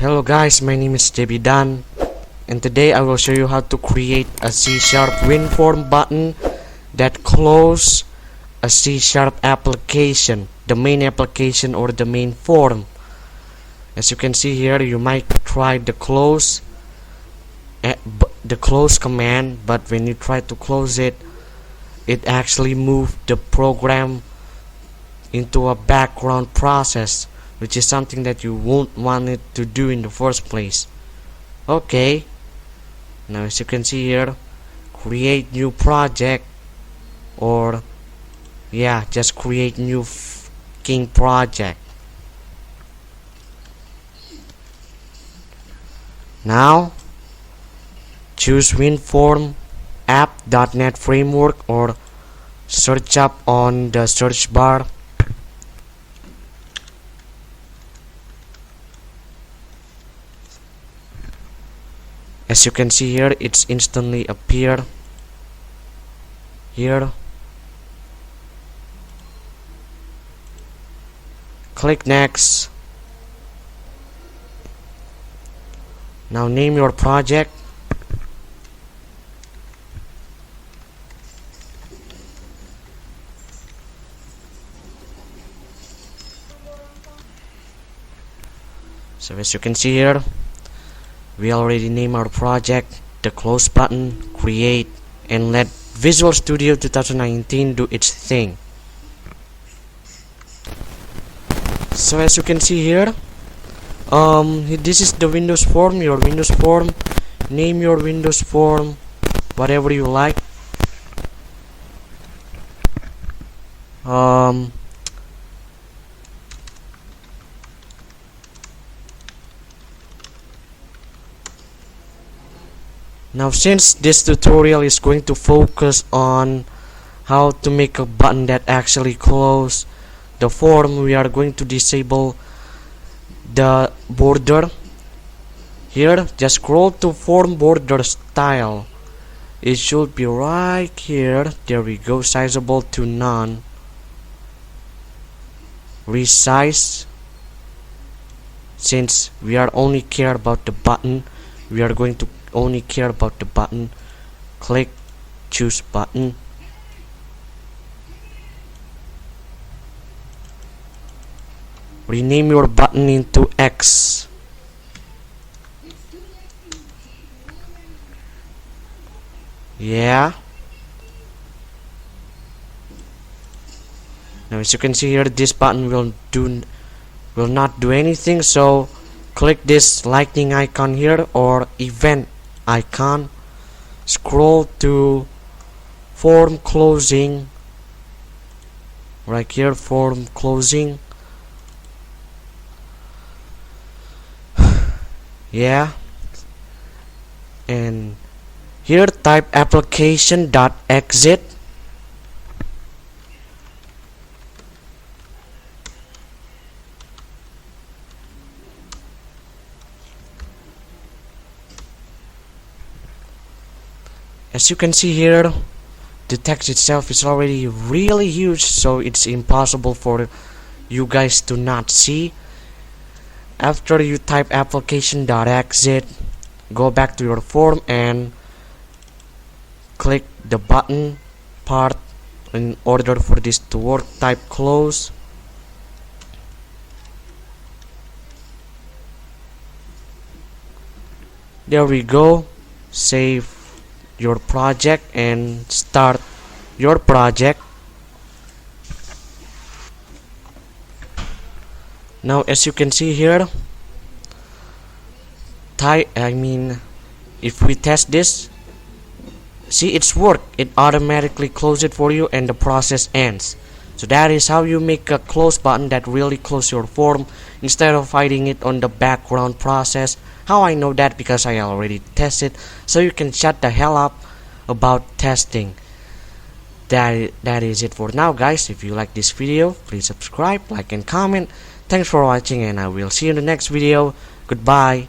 Hello guys, my name is Dan, and today I will show you how to create a C# WinForm button that close a C# application, the main application or the main form. As you can see here, you might try the close command, but when you try to close it, it actually moved the program into a background process, which is something that you won't want it to do in the first place. Okay, now as you can see here, create new project, or yeah, just create new fucking project. Now choose WinForm app.net framework, or search up on the search bar. As you can see here, it's instantly appear here. Click next. Now name your project. So as you can see here, we already named our project the close button, create, and let Visual Studio 2019 do its thing. So as you can see here, this is the Windows form, your Windows form. Name your Windows form whatever you like. Now since this tutorial is going to focus on how to make a button that actually close the form, we are going to disable the border. Here, just scroll to form border style. It should be right here. There we go. Sizeable to none. Resize. Since we are only care about the button, we are going to only care about the button. Click choose button. Rename your button into X. Yeah. Now as you can see here, this button will not do anything, so click this lightning icon here, or event icon. Scroll to form closing. Right here, form closing. Yeah, and here type application.exit. As you can see here, the text itself is already really huge, so it's impossible for you guys to not see. After you type application.exit, go back to your form and click the button part. In order for this to work, type close. There we go. Save your project and start your project. Now as you can see here, if we test this, see, it's worked. It automatically closes it for you and the process ends. So that is how you make a close button that really close your form instead of hiding it on the background process. How I know that? Because I already tested, so you can shut the hell up about testing. That is it for now, guys. If you like this video, please subscribe, like, and comment. Thanks for watching, and I will see you in the next video. Goodbye.